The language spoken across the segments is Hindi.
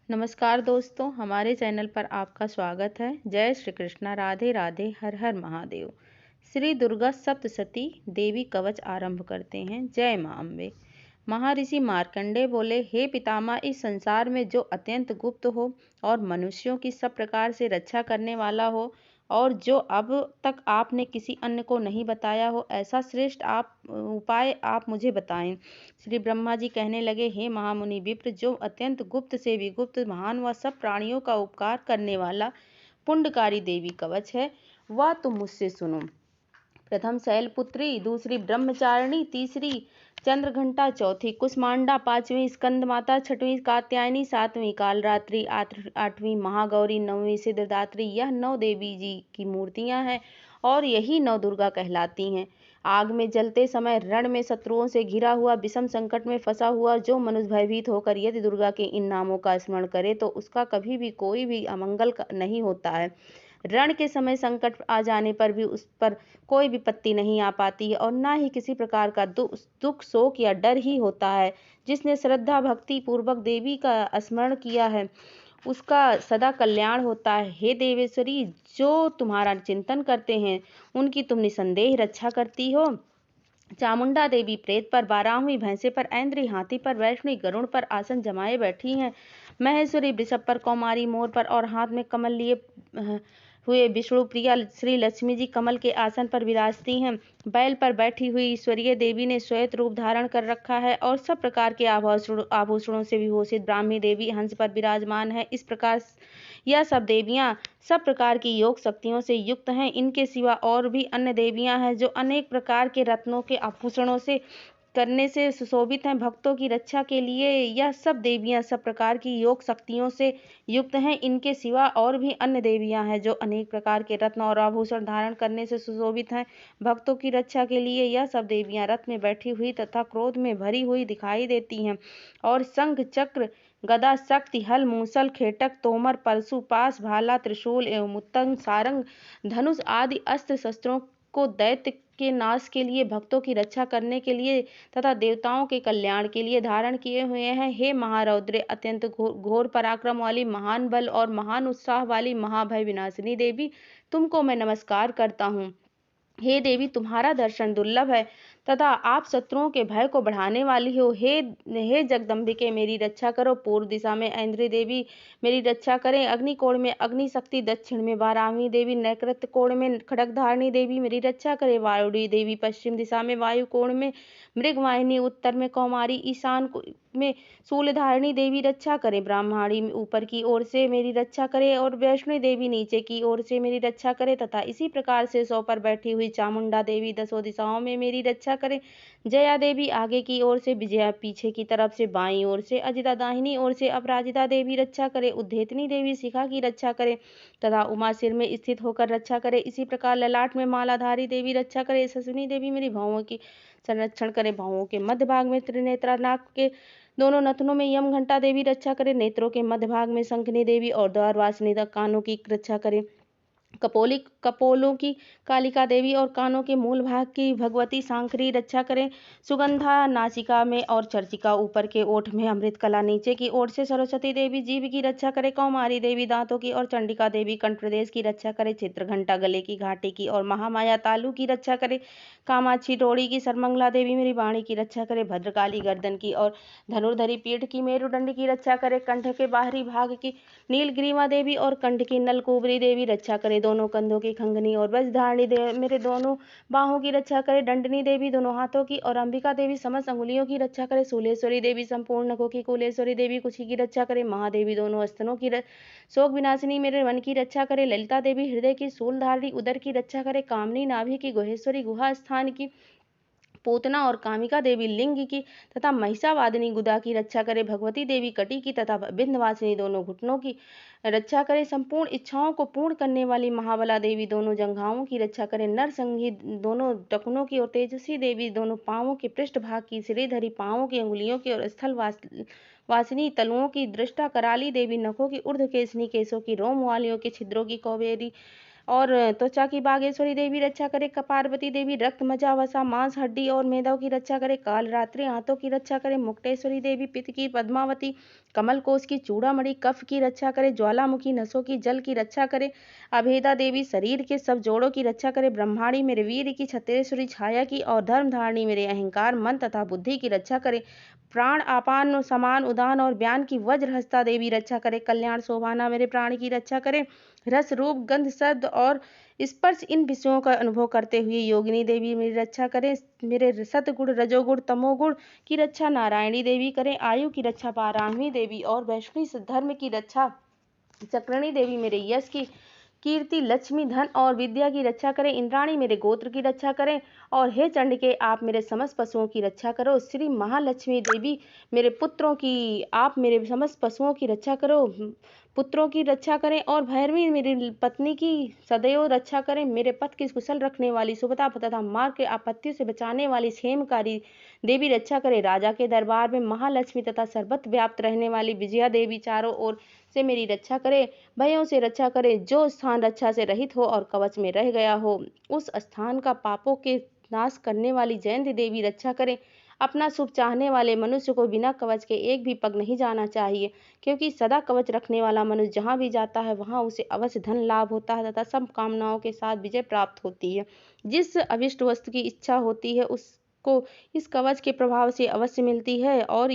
नमस्कार दोस्तों, हमारे चैनल पर आपका स्वागत है। जय श्री कृष्णा, राधे राधे, हर हर महादेव। श्री दुर्गा सप्तशती देवी कवच आरंभ करते हैं। जय मां अम्बे। महर्षि मार्कंडेय बोले, हे पितामह, इस संसार में जो अत्यंत गुप्त हो और मनुष्यों की सब प्रकार से रक्षा करने वाला हो और जो अब तक आपने किसी अन्य को नहीं बताया हो, ऐसा श्रेष्ठ उपाय आप मुझे बताएं। श्री ब्रह्मा जी कहने लगे, हे महामुनि विप्र, जो अत्यंत गुप्त से भी गुप्त महान व सब प्राणियों का उपकार करने वाला पुण्यकारी देवी कवच है, वह तुम मुझसे सुनो। प्रथम शैलपुत्री, दूसरी ब्रह्मचारिणी, तीसरी चंद्रघंटा, चौथी कुसमांडा, पांचवी स्कंद माता, छठवीं कात्यायनी, सातवीं कालरात्रि, आठवीं महागौरी, नौवीं सिद्धदात्री। यह 9 देवी जी की मूर्तियां हैं और यही 9 दुर्गा कहलाती हैं। आग में जलते समय, रण में शत्रुओं से घिरा हुआ, विषम संकट में फंसा हुआ जो मनुष्य भयभीत होकर यदि दुर्गा के इन नामों का स्मरण करे तो उसका कभी भी कोई भी अमंगल नहीं होता है। रण के समय संकट आ जाने पर भी उस पर कोई विपत्ति नहीं आ पाती है और ना ही किसी प्रकार का दुख, शोक या डर ही होता है। जिसने श्रद्धा भक्ति पूर्वक देवी का स्मरण किया है उसका सदा कल्याण होता है। हे देवेश्वरी, जो तुम्हारा चिंतन करते हैं उनकी तुम निसंदेह रक्षा करती हो। चामुंडा देवी प्रेत पर, बाराहवीं भैंसे पर, ऐन्द्री हाथी पर, वैष्णवी गरुड़ पर आसन जमाए बैठी हैं। महेश्वरी वृषभ पर, कौमारी मोर पर और हाथ में कमल लिए हुए विष्णु प्रिया श्री लक्ष्मी जी कमल के आसन पर विराजती हैं। बैल पर बैठी हुई ईश्वरीय देवी ने श्वेत रूप धारण कर रखा है और सब प्रकार के आभूषणों से विभूषित ब्राह्मी देवी हंस पर विराजमान है। इस प्रकार यह सब देवियां सब प्रकार की योग शक्तियों से युक्त हैं। इनके सिवा और भी अन्य देवियां हैं जो अनेक प्रकार के रत्नों के आभूषणों से करने से सुशोभित हैं। भक्तों की रक्षा के लिए यह सब देवियां सब प्रकार की योग शक्तियों से युक्त हैं। इनके सिवा और भी अन्य देवियां हैं जो अनेक प्रकार के रत्न और आभूषण धारण करने से सुशोभित हैं। भक्तों की रक्षा के लिए यह सब देवियां रथ में बैठी हुई तथा क्रोध में भरी हुई दिखाई देती हैं और शंख, चक्र, गदा, शक्ति, हल, मूसल, खेटक, तोमर, परशु, पाश, भाला, त्रिशूल एवं उत्तंग, सारंग, धनुष आदि अस्त्र शस्त्रों को दैत्य के नाश के लिए, भक्तों की रक्षा करने के लिए तथा देवताओं के कल्याण के लिए धारण किए हुए हैं। हे महारौद्रे, अत्यंत घोर पराक्रम वाली, महान बल और महान उत्साह वाली महाभय विनाशिनी देवी, तुमको मैं नमस्कार करता हूँ। हे देवी, तुम्हारा दर्शन दुर्लभ है तथा आप शत्रुओं के भय को बढ़ाने वाली हो। हे जगदम्बिके, मेरी रक्षा करो। पूर्व दिशा में ऐन्द्री देवी मेरी रक्षा करें। अग्निकोण में अग्नि शक्ति, दक्षिण में बाराहवीं देवी, नैऋत्य कोण में खड्गधारिणी देवी मेरी रक्षा करे। वायुड़ी देवी पश्चिम दिशा में वायु कोण में मृगवाहिनी, उत्तर में कौमारी, ईशान में शूलधारिणी देवी रक्षा करे। ब्राह्मणी ऊपर की ओर से मेरी रक्षा करे और वैष्णवी देवी नीचे की ओर से मेरी रक्षा करे तथा इसी प्रकार से 100 पर बैठी हुई चामुंडा देवी 10 दिशाओं में मेरी रक्षा करे। जया देवी आगे की ओर से, विजया पीछे की तरफ से, बाईं ओर से, अजिता दाहिनी ओर से, अपराजिता देवी रक्षा करे। उद्धेतनी देवी शिखा की रक्षा करे तथा उमा सिर में स्थित होकर रक्षा करे। इसी प्रकार ललाट में मालाधारी देवी रक्षा करे। शशिनी देवी मेरी भौहों की संरक्षण करे। भौहों के मध्य भाग में त्रिनेत्रा, नाक के दोनों नथनों में यम घंटा देवी रक्षा करे। नेत्रों के मध्य भाग में शंखनी देवी और द्वारवासिनी तक कानों की रक्षा करे। कपोलों की कालिका देवी और कानों के मूल भाग की भगवती सांकरी रक्षा करें। सुगंधा नासिका में और चर्चिका ऊपर के ओठ में, अमृत कला नीचे की ओर से सरस्वती देवी जीभ की रक्षा करे। कौमारी देवी दांतों की और चंडिका देवी कंठ प्रदेश की रक्षा करे। चित्रघंटा गले की घाटी की और महामाया तालु की रक्षा करे। कामाक्षी डोरी की सर्वमंगला देवी मेरी वाणी की रक्षा करे। भद्रकाली गर्दन की और धनुर्धरी पीठ की मेरुदंड की रक्षा करे। कंठ के बाहरी भाग की नीलग्रीवा देवी और कंठ की नलकुबरी देवी रक्षा करे। दोनों कंधों की खंगनी और वज्रधारिणी देवी मेरे दोनों बाहों की रक्षा करे। दंडनी देवी दोनों हाथों की और अंबिका देवी समस्त अंगुलियों की रक्षा करे। शूलेश्वरी देवी संपूर्ण नखों की, कुलेश्वरी देवी कुशी की रक्षा करे। महादेवी दोनों स्तनों की शोक विनाशिनी मेरे मन की रक्षा करे। ललिता देवी हृदय की, शूलधारिणी उदर की रक्षा करे। कामनी नाभि की, गुहेश्वरी गुहा स्थान की, पूतना और कामिका देवी लिंग की तथा महिषावादिनी गुदा की रक्षा करे। भगवती देवी कटी की तथा विंध्यवासिनी दोनों घुटनों की रक्षा करे। संपूर्ण इच्छाओं को पूर्ण करने वाली महाबला देवी दोनों जंघाओं की रक्षा करे। नरसंगी दोनों टखनों की और तेजस्वी देवी दोनों पांवों के पृष्ठ भाग की, श्रीधरी पांवों की अंगुलियों की और स्थल वासिनी तलुओं की, दृष्टा कराली देवी नखों की, ऊर्ध्व केशनी केशों की, रोम वालियों के छिद्रों की, कौबेरी और त्वचा की बागेश्वरी देवी रक्षा करे। पार्वती देवी रक्त, मज्जा, वसा, मांस, हड्डी और मेदों की रक्षा करे। काल रात्रि आंतों की रक्षा करे। मुक्तेश्वरी देवी पित्त की, पद्मावती कमल कोश की चूड़ामणि कफ की रक्षा करे, ज्वालामुखी नसों की जल की रक्षा करे, अभेदा देवी शरीर के सब जोड़ों की रक्षा करे, ब्रह्माणी मेरे वीर की, छत्रेश्वरी छाया की और धर्मधारिणी मेरे अहंकार मन तथा बुद्धि की रक्षा करे, प्राण आपान समान उदान और ब्यान की वज्रहस्ता देवी रक्षा करे, कल्याण शोभाना मेरे प्राण की रक्षा करे, रस रूप गंध शब्द और स्पर्श इन विषयों का अनुभव करते हुए योगिनी देवी मेरी रक्षा करे, मेरे सतगुण रजोगुण तमोगुण की रक्षा नारायणी देवी करे, आयु की रक्षा पारायणी देवी और वैष्णवी धर्म की रक्षा चक्रणी देवी मेरे यश की कीर्ति लक्ष्मी धन और विद्या की रक्षा करें, इंद्राणी मेरे गोत्र की रक्षा करें, और हे चंडिके आप मेरे समस्त पशुओं की रक्षा करो, श्री महालक्ष्मी देवी मेरे पुत्रों की आप मेरे समस्त पशुओं की रक्षा करो, पुत्रों की रक्षा करें, और भैरवी मेरी पत्नी की सदैव रक्षा करें, मेरे पथ की कुशल रखने वाली सुभता तथा मार्ग के आपत्तियों से बचाने वाली क्षेमकारी देवी रक्षा करे, राजा के दरबार में महालक्ष्मी तथा सर्वत्र व्याप्त रहने वाली विजया देवी चारों ओर से मेरी रक्षा करे, भयों से रक्षा करे, जो स्थान रक्षा से रहित हो और कवच में रह गया हो उस स्थान का पापों के नाश करने वाली जयंती देवी रक्षा करे, अपना शुभ चाहने वाले मनुष्य को बिना कवच के एक भी पग नहीं जाना चाहिए, क्योंकि सदा कवच रखने वाला मनुष्य जहाँ भी जाता है वहाँ उसे अवश्य धन लाभ होता है तथा सब कामनाओं के साथ विजय प्राप्त होती है, जिस अभिष्ट वस्तु की इच्छा होती है उसको इस कवच के प्रभाव से अवश्य मिलती है और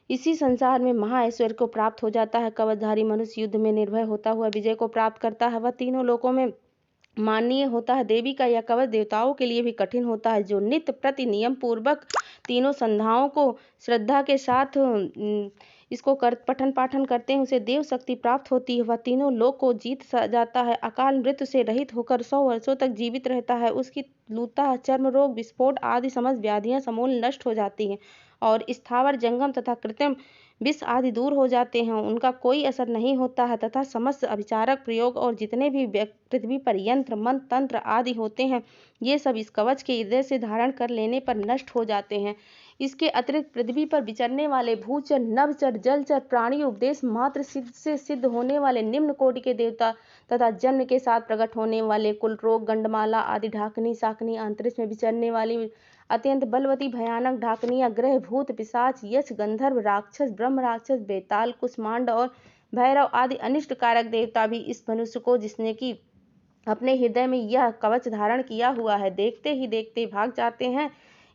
इसी संसार में महाऐश्वर्य को प्राप्त हो जाता है। कवचधारी मनुष्य युद्ध में निर्भय होता हुआ विजय को प्राप्त करता है, वह तीनों लोकों में माननीय होता है। देवी का यह कवच देवताओं के लिए भी कठिन होता है, जो नित्य प्रति नियम पूर्वक तीनों संध्याओं को श्रद्धा के साथ इसको पठन पाठन करते हैं उसे देव शक्ति प्राप्त होती है, वह तीनों लोक को जीत जाता है, अकाल मृत्यु से रहित होकर 100 वर्षों तक जीवित रहता है, उसकी लूता चर्म रोग विस्फोट आदि समस्त व्याधियां समूल नष्ट हो जाती हैं और स्थावर जंगम तथा कृत्रिम विष आदि दूर हो जाते हैं, उनका कोई असर नहीं होता है तथा समस्त अभिचारक प्रयोग और जितने भी पृथ्वी पर यंत्र मंत्र तंत्र आदि होते हैं ये सब इस कवच के हृदय से धारण कर लेने पर नष्ट हो जाते हैं। इसके अतिरिक्त पृथ्वी पर विचरने वाले भूचर नभचर जलचर प्राणी उपदेश मात्र सिद्ध से सिद्ध होने वाले निम्न कोटि के देवता तथा जन्म के साथ प्रकट होने वाले कुल रोग गंडमाला आदि ढाकनी साकनी अंतरिक्ष में विचरने वाली अत्यंत बलवती भयानक ढाकनियां ग्रह भूत पिशाच यक्ष गंधर्व राक्षस ब्रह्म राक्षस बेताल कुष्मांड और भैरव आदि अनिष्ट कारक देवता भी इस मनुष्य को जिसने की अपने हृदय में यह कवच धारण किया हुआ है देखते ही देखते भाग जाते हैं।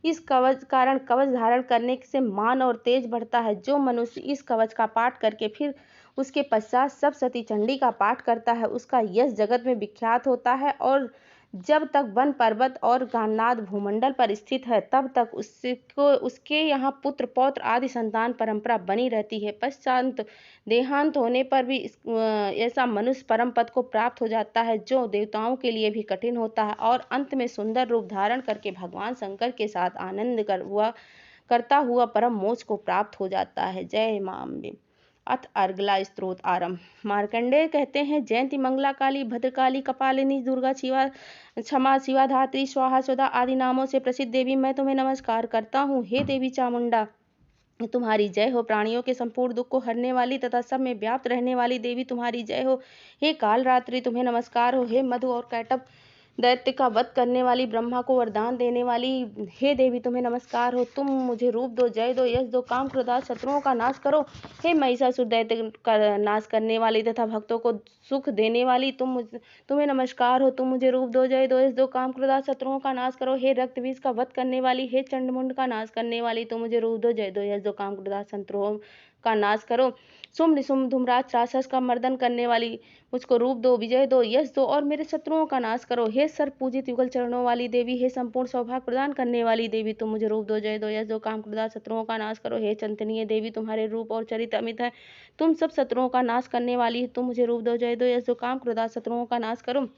इस कवच कारण कवच धारण करने से मान और तेज बढ़ता है। जो मनुष्य इस कवच का पाठ करके फिर उसके पश्चात सप्तशती चंडी का पाठ करता है उसका यश जगत में विख्यात होता है और जब तक वन पर्वत और गान्नाद भूमंडल पर स्थित है तब तक उसके यहाँ पुत्र पौत्र आदि संतान परंपरा बनी रहती है। पश्चात देहांत होने पर भी ऐसा मनुष्य परम पद को प्राप्त हो जाता है जो देवताओं के लिए भी कठिन होता है और अंत में सुंदर रूप धारण करके भगवान शंकर के साथ आनंद करता हुआ परम मोक्ष को प्राप्त हो जाता है। जय मां अम्बे। अथ अर्गला स्त्रोत आरंभ। मार्कंडेय कहते हैं, जयंती मंगला काली भद्रकाली कपालिनी दुर्गा शिवा क्षमा शिवा धात्री स्वाहा सुधा आदि नामों से प्रसिद्ध देवी मैं तुम्हें नमस्कार करता हूँ। हे देवी चामुंडा तुम्हारी जय हो। प्राणियों के संपूर्ण दुख को हरने वाली तथा सब में व्याप्त रहने वाली देवी तुम्हारी जय हो। हे काल रात्रि तुम्हें नमस्कार हो। हे मधु और कैटभ दैत्य का वध करने वाली ब्रह्मा को वरदान देने वाली हे देवी तुम्हें नमस्कार हो। तुम मुझे रूप दो जय दो यश दो काम क्रोध शत्रुओं का नाश करो। हे महिषासुर दैत्य का नाश करने वाली तथा भक्तों को सुख देने वाली तुम्हें नमस्कार हो। तुम मुझे रूप दो जय दो यश दो काम क्रोध शत्रुओं का नाश करो। हे रक्त बीज का वध करने वाली हे चंडमुंड का नाश करने वाली तुम मुझे रूप दो जय दो यश दो काम क्रोध शत्रुओं का नाश करो। शुंभ निशुंभ धूम्राक्ष राक्षस का मर्दन करने वाली मुझको रूप दो विजय दो यश दो और मेरे शत्रुओं का नाश करो। हे सर्व पूजित युगल चरणों वाली देवी हे संपूर्ण सौभाग्य प्रदान करने वाली देवी तुम मुझे रूप दो जय दो यश दो काम क्रोध शत्रुओं का नाश करो। हे चंतनीय देवी तुम्हारे रूप और चरित्र अमित है तुम सब शत्रुओं का नाश करने वाली तुम मुझे रूप दो जय दो यश दो काम क्रोध शत्रुओं का नाश करो।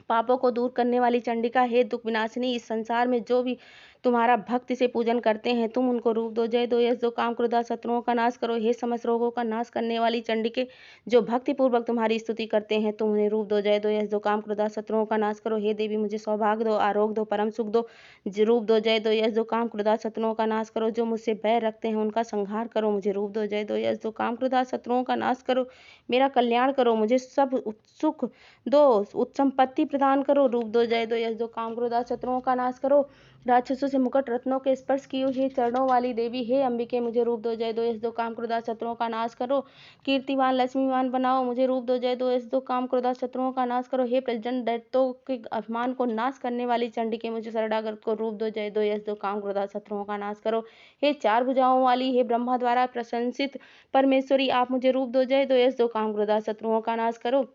पापों को दूर करने वाली चंडिका हे दुख विनाशिनी इस संसार में जो भी तुम्हारा भक्ति से पूजन करते हैं तुम उनको रूप दो जय दो यश दो काम क्रोध शत्रुओं का नाश करो। हे समस्त रोगों का नाश करने वाली चंडिके जो भक्ति पूर्वक तुम्हारी स्तुति करते हैं तुम उन्हें रूप दो जय दो यश दो काम क्रोध शत्रुओं का नाश करो। हे देवी मुझे सौभाग्य दो आरोग्य दो परम सुख दो रूप दो जय दो यश दो काम क्रोध शत्रुओं का नाश करो। जो मुझसे बैर रखते हैं उनका संहार करो। मुझे रूप दो जय दो यश दो काम क्रोध शत्रुओं का नाश करो। मेरा कल्याण करो। मुझे सब सुख दो उत्संपत्ति प्रदान करो। रूप दो जय दो यश दो काम क्रोध शत्रुओं का नाश करो। राक्षसों से मुकुट रत्नों के स्पर्श की हुई हे चरणों वाली देवी, हे अंबिके मुझे रूप दो, जय दो, यश दो, काम क्रोधा शत्रुओं का नाश करो, कीर्तिवान लक्ष्मीवान बनाओ, मुझे रूप दो, जय दो, यश दो, काम क्रोधा शत्रुओं का नाश करो, हे प्रचंड दैत्यों के अपमान को नाश करने वाली चंडिके मुझे शरणागत को रूप दो, जय दो, यश दो, काम क्रोधा शत्रुओं का नाश करो, हे चार भुजाओं वाली, हे ब्रह्मा द्वारा प्रशंसित परमेश्वरी, आप मुझे रूप दो, जय दो, यश दो, काम क्रोधा शत्रुओं का नाश करो।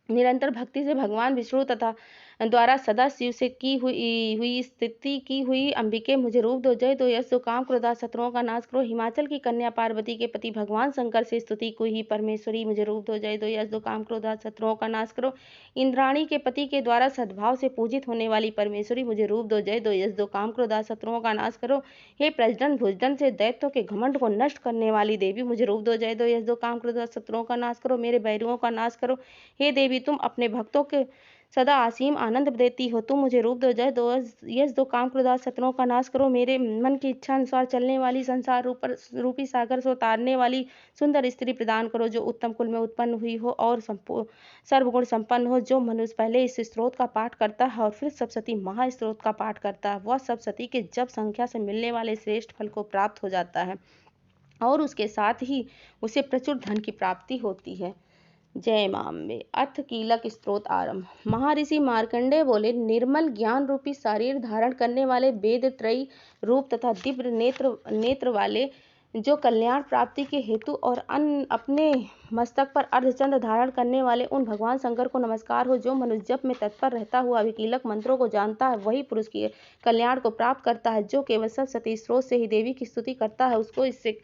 निरंतर भक्ति से भगवान विष्णु तथा द्वारा सदा शिव से की हुई स्थिति की हुई अंबिके मुझे रूप दो, जय दो, यश दो, काम क्रोधा शत्रुओं का नाश करो, हिमाचल की कन्या पार्वती के पति भगवान शंकर से स्तुति की हुई परमेश्वरी मुझे रूप दो, जय दो, यश दो, काम क्रोधा शत्रुओं का नाश करो, इंद्राणी के पति के द्वारा सद्भाव से पूजित होने वाली परमेश्वरी मुझे रूप दो, जय दो, यश दो, काम क्रोधा शत्रुओं का नाश करो, हे प्रजनन भुजन से दैत्यों के घमंड को नष्ट करने वाली देवी मुझे रूप दो, जय दो, यश दो, काम क्रोधा शत्रुओं का नाश करो, मेरे बैरियों का नाश करो, हे देवी तुम अपने भक्तों के सदा असीम आनंद देती हो, तुम मुझे रूप दो, जय दो, यश दो, काम क्रोधा शत्रुओं का नाश करो, मेरे मन की इच्छा अनुसार चलने वाली संसार रूपी सागर से उतारने वाली सुंदर स्त्री प्रदान करो, जो उत्तम कुल में उत्पन्न हुई हो और सर्वगुण संपन्न हो। जो मनुष्य पहले इस स्त्रोत का पाठ करता है और फिर सप्तशती महास्त्रोत का पाठ करता है, वह सप्तशती के जप संख्या से मिलने वाले श्रेष्ठ फल को प्राप्त हो जाता है और उसके साथ ही उसे प्रचुर धन की प्राप्ति होती है। जय मां अम्बे। अथ कीलक स्त्रोत आरंभ। महर्षि मार्कंडेय बोले, निर्मल ज्ञान रूपी शरीर धारण करने वाले, वेद त्रयी रूप तथा दिव्य नेत्र वाले, जो कल्याण प्राप्ति के हेतु और अपने मस्तक पर अर्धचंद्र धारण करने वाले उन भगवान शंकर को नमस्कार हो। जो मनुष्य जप में तत्पर रहता हुआ विकीलक मंत्रों को जानता है, वही पुरुष के कल्याण को प्राप्त करता है। जो केवल सप्तशती स्त्रोत से ही देवी की स्तुति करता है, उसको इससे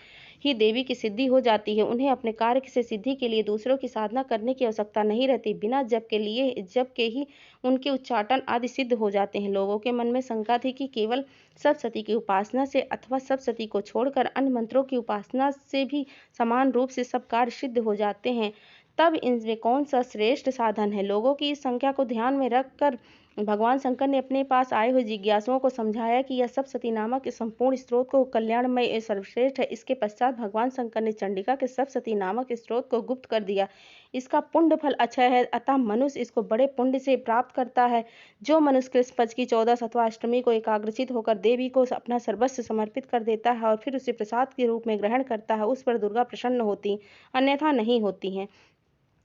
ही देवी की सिद्धि हो जाती है। उन्हें अपने कार्य से सिद्धि के लिए दूसरों की साधना करने की आवश्यकता नहीं रहती। बिना जप के ही उनके उच्चाटन आदि सिद्ध हो जाते हैं। लोगों के मन में शंका थी कि केवल सप्तशती की उपासना से अथवा सप्तशती को छोड़कर अन्य मंत्रों की उपासना से भी समान रूप से सब कार्य सिद्ध हो जाते हैं, तब इनमें कौन सा श्रेष्ठ साधन है। लोगों की इस संख्या को ध्यान में रखकर भगवान शंकर ने अपने पास आए हुए जिज्ञासुओं को समझाया कि यह सप्तशती नामक इस संपूर्ण स्त्रोत को कल्याणमय सर्वश्रेष्ठ है। इसके पश्चात भगवान शंकर ने चंडिका के सप्तशती नामक स्त्रोत को गुप्त कर दिया। इसका पुण्य फल अच्छा है, अतः मनुष्य इसको बड़े पुण्य से प्राप्त करता है। जो मनुष्य कृष्ण पक्ष की 14 अथवा अष्टमी को एकाग्रचित होकर देवी को अपना सर्वस्व समर्पित कर देता है और फिर उसे प्रसाद के रूप में ग्रहण करता है, उस पर दुर्गा प्रसन्न होती, अन्यथा नहीं होती हैं।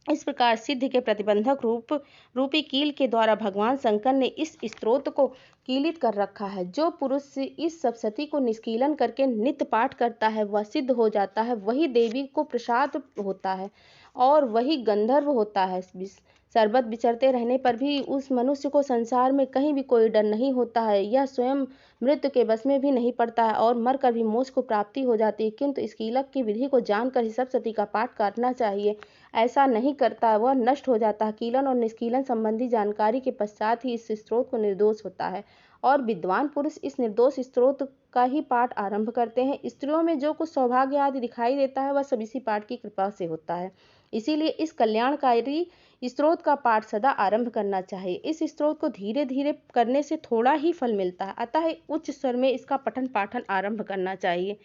इस प्रकार सिद्ध के प्रतिबंधक रूपी कील के द्वारा भगवान शंकर ने इस स्त्रोत को कीलित कर रखा है। जो पुरुष इस सप्तशती को निष्कीलन करके नित्य पाठ करता है, वह सिद्ध हो जाता है, वही देवी को प्रसाद होता है और वही गंधर्व होता है। सर्वत विचरते रहने पर भी उस मनुष्य को संसार में कहीं भी कोई डर नहीं होता है। यह स्वयं मृत्यु के बस में भी नहीं पड़ता है और मरकर भी मोक्ष को प्राप्ति हो जाती है। किंतु इस कीलक की विधि को जानकर ही सप्तशती का पाठ करना चाहिए। ऐसा नहीं करता है, वह नष्ट हो जाता है। कीलन और निष्कीलन संबंधी जानकारी के पश्चात ही इस स्त्रोत को निर्दोष होता है और विद्वान पुरुष इस निर्दोष स्त्रोत का ही पाठ आरंभ करते हैं। स्त्रियों में जो कुछ सौभाग्य आदि दिखाई देता है, वह सब इसी पाठ की कृपा से होता है। इसीलिए इस कल्याणकारी स्त्रोत का पाठ सदा आरंभ करना चाहिए। इस स्त्रोत को धीरे धीरे करने से थोड़ा ही फल मिलता है, अतः उच्च स्वर में इसका पठन पाठन आरंभ करना चाहिए।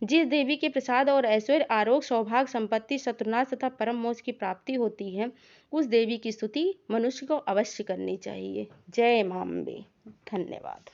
जिस देवी के प्रसाद और ऐश्वर्य, आरोग्य, सौभाग्य, संपत्ति, शत्रुनाश तथा परम मोक्ष की प्राप्ति होती है, उस देवी की स्तुति मनुष्य को अवश्य करनी चाहिए। जय मां अम्बे। धन्यवाद।